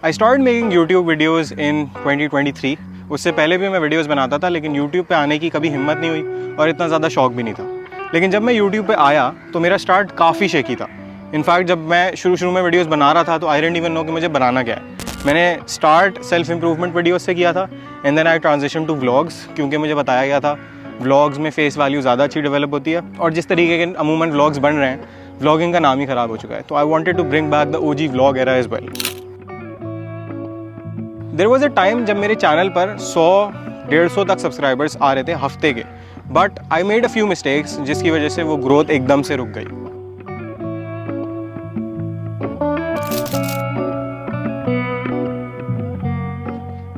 I started making YouTube videos in 2023. उससे पहले भी मैं वीडियोस बनाता था, लेकिन YouTube पे आने की कभी हिम्मत नहीं हुई और इतना ज़्यादा शौक भी नहीं था। लेकिन जब मैं YouTube पे आया तो मेरा स्टार्ट काफ़ी शेकी था। इनफैक्ट जब मैं शुरू में वीडियोस बना रहा था तो आई डिडंट इवन नो कि मुझे बनाना क्या है। मैंने स्टार्ट सेल्फ इम्प्रूवमेंट वीडियोस से किया था and then I transition to vlogs, क्योंकि मुझे बताया गया था व्लॉग्स में फेस वैल्यू ज़्यादा अच्छी डेवलप होती है और जिस तरीके के अमूमन व्लॉग्स बन रहे हैं, व्लॉगिंग का नाम ही ख़राब हो चुका है। तो I wanted to bring back the OG vlog era as well. There was a time जब मेरे चैनल पर 100-150 तक सब्सक्राइबर्स आ रहे थे हफ्ते के, but I made a few mistakes जिसकी वजह से वो ग्रोथ एकदम से रुक गई।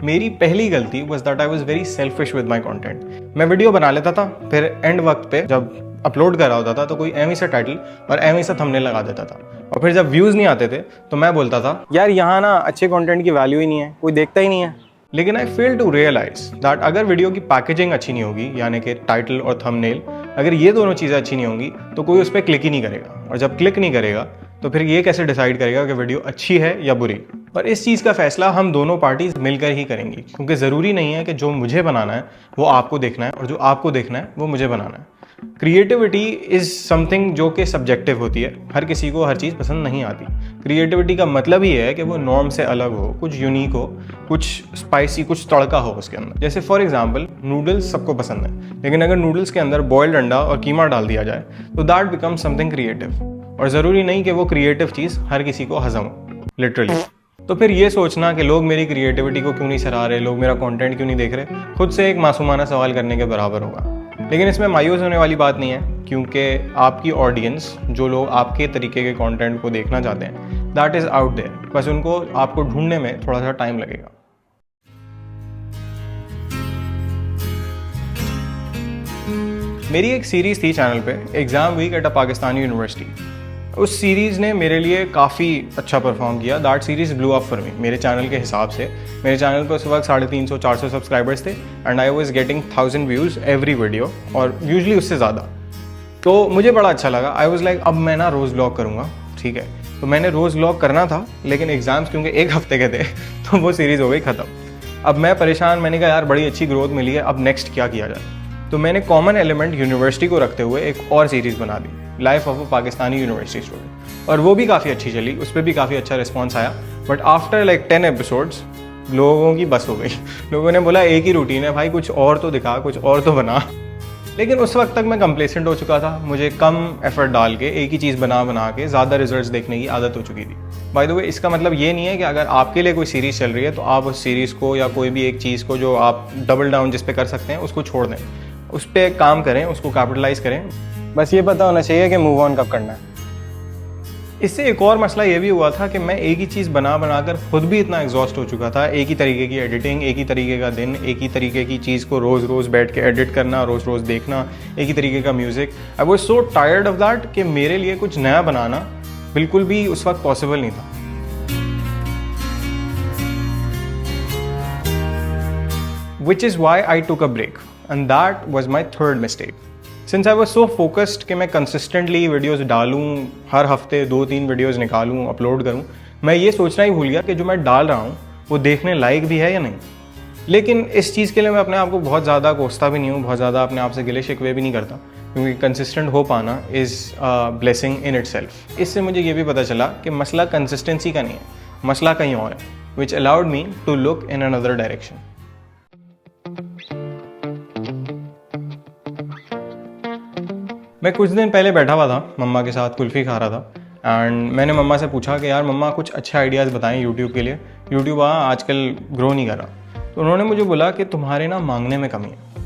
मेरी पहली गलती was that I was very selfish with my content. मैं वीडियो बना लेता था, फिर एंड वक्त पे जब अपलोड कर रहा होता था तो कोई एवं सा टाइटल और एवं सा थंबनेल लगा देता था, और फिर जब व्यूज़ नहीं आते थे तो मैं बोलता था यार यहाँ ना अच्छे कंटेंट की वैल्यू ही नहीं है, कोई देखता ही नहीं है। लेकिन आई फेल टू रियलाइज दैट अगर वीडियो की पैकेजिंग अच्छी नहीं होगी, यानी कि टाइटल और थंबनेल, अगर ये दोनों चीज़ें अच्छी नहीं होंगी तो कोई उस पर क्लिक ही नहीं करेगा, और जब क्लिक नहीं करेगा तो फिर ये कैसे डिसाइड करेगा कि वीडियो अच्छी है या बुरी। और इस चीज़ का फैसला हम दोनों पार्टीज मिलकर ही करेंगी, क्योंकि ज़रूरी नहीं है कि जो मुझे बनाना है वो आपको देखना है और जो आपको देखना है वो मुझे बनाना है। क्रिएटिविटी इज़ समथिंग जो कि सब्जेक्टिव होती है, हर किसी को हर चीज़ पसंद नहीं आती। क्रिएटिविटी का मतलब ही है कि वो नॉर्म से अलग हो, कुछ यूनिक हो, कुछ स्पाइसी, कुछ तड़का हो उसके अंदर। जैसे फॉर एग्जांपल नूडल्स सबको पसंद है, लेकिन अगर नूडल्स के अंदर बॉइल्ड अंडा और कीमा डाल दिया जाए तो दैट बिकम्स समथिंग क्रिएटिव। और ज़रूरी नहीं कि वो क्रिएटिव चीज़ हर किसी को हजम हो, लिटरली। तो फिर ये सोचना कि लोग मेरी क्रिएटिविटी को क्यों नहीं सराह रहे, लोग मेरा कंटेंट क्यों नहीं देख रहे, खुद से एक मासूमाना सवाल करने के बराबर होगा। लेकिन इसमें मायूस होने वाली बात नहीं है, क्योंकि आपकी ऑडियंस, जो लोग आपके तरीके के कंटेंट को देखना चाहते हैं, दैट इज़ आउट देयर। बस उनको आपको ढूंढने में थोड़ा सा टाइम लगेगा। मेरी एक सीरीज़ थी चैनल पे, exam week at a Pakistani university. उस सीरीज़ ने मेरे लिए काफ़ी अच्छा परफॉर्म किया। That series blew up for me. मेरे चैनल के हिसाब से मेरे चैनल पर उस वक्त 350-400 सब्सक्राइबर्स थे and I was getting 1000 views every video, और यूजली उससे ज़्यादा। तो मुझे बड़ा अच्छा लगा। आई वाज लाइक अब मैं ना रोज़ व्लॉग करूँगा, ठीक है। तो मैंने रोज़ व्लॉग करना था, लेकिन एग्ज़ाम्स क्योंकि एक हफ्ते के थे तो वो सीरीज़ हो गई ख़त्म। अब मैं परेशान, मैंने कहा यार बड़ी अच्छी ग्रोथ मिली है, अब नेक्स्ट क्या किया जाए। तो मैंने कॉमन एलिमेंट यूनिवर्सिटी को रखते हुए एक और सीरीज़ बना दी, life of a Pakistani university student, और वो भी काफ़ी अच्छी चली, उस पर भी काफ़ी अच्छा रिस्पॉन्स आया। बट आफ्टर लाइक 10 एपिसोड्स लोगों की बस हो गई। लोगों ने बोला एक ही रूटीन है भाई, कुछ और तो दिखा, कुछ और तो बना। लेकिन उस वक्त तक मैं कंप्लेसेंट हो चुका था। मुझे कम एफर्ट डाल के एक ही चीज़ बना के ज़्यादा रिजल्ट्स देखने की आदत हो चुकी थी। बाय द वे, इसका मतलब ये नहीं है कि अगर आपके लिए कोई सीरीज़ चल रही है तो आप उस सीरीज़ को या कोई भी एक चीज़ को जो आप डबल डाउन जिस पे कर सकते हैं उसको छोड़ दें, उस पर काम करें, उसको कैपिटलाइज करें। बस ये पता होना चाहिए कि मूव ऑन कब करना है। इससे एक और मसला ये भी हुआ था कि मैं एक ही चीज़ बना कर खुद भी इतना एग्जॉस्ट हो चुका था। एक ही तरीके की एडिटिंग, एक ही तरीके का दिन, एक ही तरीके की चीज़ को रोज़ रोज़ बैठ के एडिट करना, रोज़ रोज़ देखना, एक ही तरीके का music. I was so tired of that कि मेरे लिए कुछ नया बनाना बिल्कुल भी उस वक्त पॉसिबल नहीं था। Which is why I took a break, and that was my third mistake. Since I was so focused कि मैं consistently वीडियोस डालूं, हर हफ्ते 2-3 वीडियोस निकालूं, अपलोड करूं, मैं ये सोचना ही भूल गया कि जो मैं डाल रहा हूं वो देखने लायक भी है या नहीं। लेकिन इस चीज़ के लिए मैं अपने आप को बहुत ज़्यादा कोसता भी नहीं हूँ, बहुत ज़्यादा अपने आप से गिले शिकवे भी नहीं करता, क्योंकि कंसिस्टेंट हो पाना इज़ ब्लेसिंग इन इटसेल्फ। इससे मुझे ये भी पता चला कि मसला कंसिस्टेंसी का नहीं है, मसला कहीं और है, which allowed me to look in another direction. मैं कुछ दिन पहले बैठा हुआ था मम्मा के साथ, कुल्फ़ी खा रहा था, एंड मैंने मम्मा से पूछा कि यार मम्मा कुछ अच्छे आइडियाज़ बताएं यूट्यूब के लिए, यूट्यूब आजकल ग्रो नहीं कर रहा। तो उन्होंने मुझे बोला कि तुम्हारे ना मांगने में कमी है।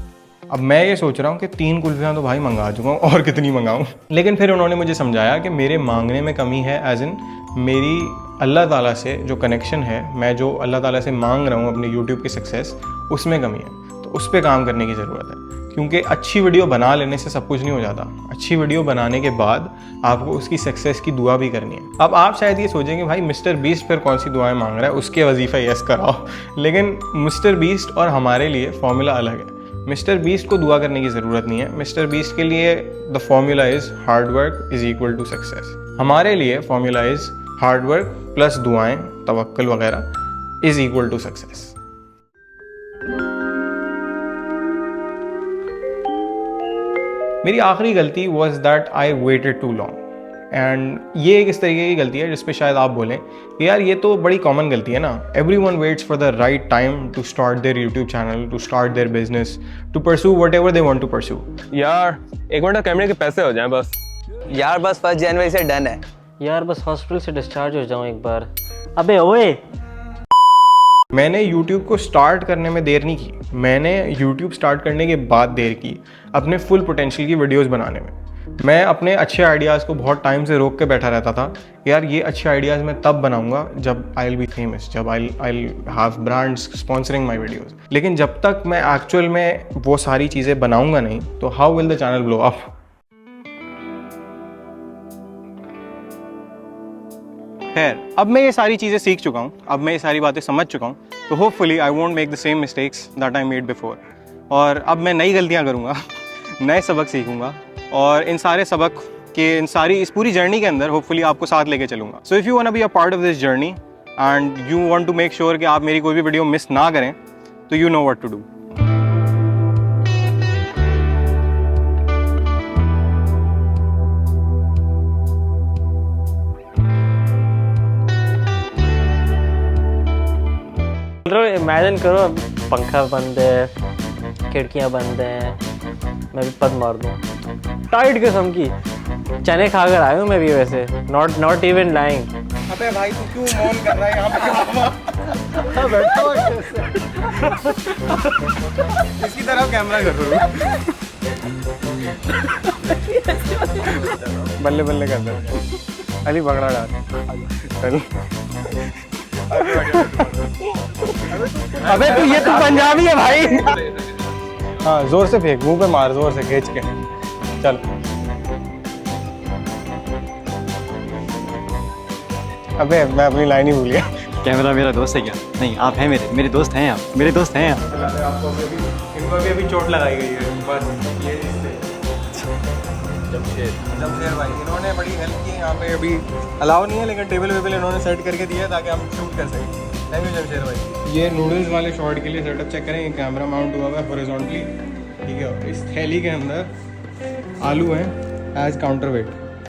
अब मैं ये सोच रहा हूँ कि 3 कुल्फ़ियाँ तो भाई मंगा चुका हूँ, और कितनी मंगाऊँ। लेकिन फिर उन्होंने मुझे समझाया कि मेरे मांगने में कमी है, एज इन मेरी अल्लाह ताला से जो कनेक्शन है, मैं जो अल्लाह ताला से मांग रहा हूँ अपने यूट्यूब की सक्सेस, उसमें कमी है। तो उस पर काम करने की ज़रूरत है, क्योंकि अच्छी वीडियो बना लेने से सब कुछ नहीं हो जाता। अच्छी वीडियो बनाने के बाद आपको उसकी सक्सेस की दुआ भी करनी है। अब आप शायद ये सोचेंगे भाई मिस्टर बीस्ट फिर कौन सी दुआएं मांग रहा है, उसके वजीफ़ा यस कराओ। लेकिन मिस्टर बीस्ट और हमारे लिए फॉर्मूला अलग है। मिस्टर बीस्ट को दुआ करने की ज़रूरत नहीं है। मिस्टर बीस्ट के लिए the formula is hard work is equal to success. हमारे लिए formula is hard work plus दुआएं, तवक्कुल वगैरह इज़ इक्वल टू सक्सेस। मेरी आखिरी गलती was that I waited too long, and ये एक इस तरीके की गलती है जिस पे शायद आप बोलें यार ये तो बड़ी कॉमन गलती है ना, everyone waits for the right time to start their YouTube channel, to start their business, to pursue whatever they want to pursue. यार एक मिनट कैमरे के पैसे हो जाएं बस। यार बस 1 जनवरी से डन है। यार बस हॉस्पिटल से डिस्चार्ज हो जाऊं एक बार। अबे ओए, मैंने YouTube को स्टार्ट करने में देर नहीं की, मैंने YouTube स्टार्ट करने के बाद देर की अपने फुल पोटेंशियल की वीडियोस बनाने में। मैं अपने अच्छे आइडियाज़ को बहुत टाइम से रोक के बैठा रहता था, यार ये अच्छे आइडियाज़ मैं तब बनाऊंगा जब आई विल बी फेमस, जब I have brands sponsoring my videos. लेकिन जब तक मैं एक्चुअल में वो सारी चीज़ें बनाऊंगा नहीं तो how will the channel blow up. खैर, अब मैं ये सारी चीज़ें सीख चुका हूँ, अब मैं ये सारी बातें समझ चुका हूँ, तो hopefully I won't make the same mistakes that I made before. और अब मैं नई गलतियाँ करूँगा, नए सबक सीखूँगा, और इन सारे सबक के इस पूरी जर्नी के अंदर होपफुली आपको साथ लेके चलूँगा। So if you want to be a part of this journey and you want to make sure कि आप मेरी कोई भी वीडियो मिस ना करें, तो you know what to do. Imagine करो पंखा बंद है, खिड़कियां बंद हैं, मैं भी पद मार दूं। टाइट किस्म की चने खा कर आया हूँ मैं भी वैसे, नॉट इवन लाइंग। अबे भाई तू क्यों मौन कर रहा है यहाँ पे? बैठो इसकी तरफ कैमरा करो। बल्ले बल्ले कर दे, अली पकड़ा डाल। अबे तू ये तो पंजाबी है भाई। हाँ जोर से फेंक, मुंह पे मार, जोर से खींच के। चल अबे मैं अपनी लाइन ही भूल गया। कैमरा मेरा दोस्त है क्या? नहीं, आप हैं मेरे दोस्त हैं, आप मेरे दोस्त हैं आप। आपको इनको अभी चोट लगाई गई है, बस ये जमशेर भाई इन्होंने बड़ी हेल्प की। यहाँ पे अभी अलाउ नहीं है लेकिन टेबल वेबल इन्होंने सेट करके दिया है ताकि हम शूट कर सकें। थैंक यू जमशेर भाई। ये नूडल्स वाले शॉट के लिए सेटअप चेक करें, कैमरा माउंट हुआ हुआ है हॉरिजॉन्टली, ठीक है। इस थैली के अंदर आलू हैं एज काउंटर वेट।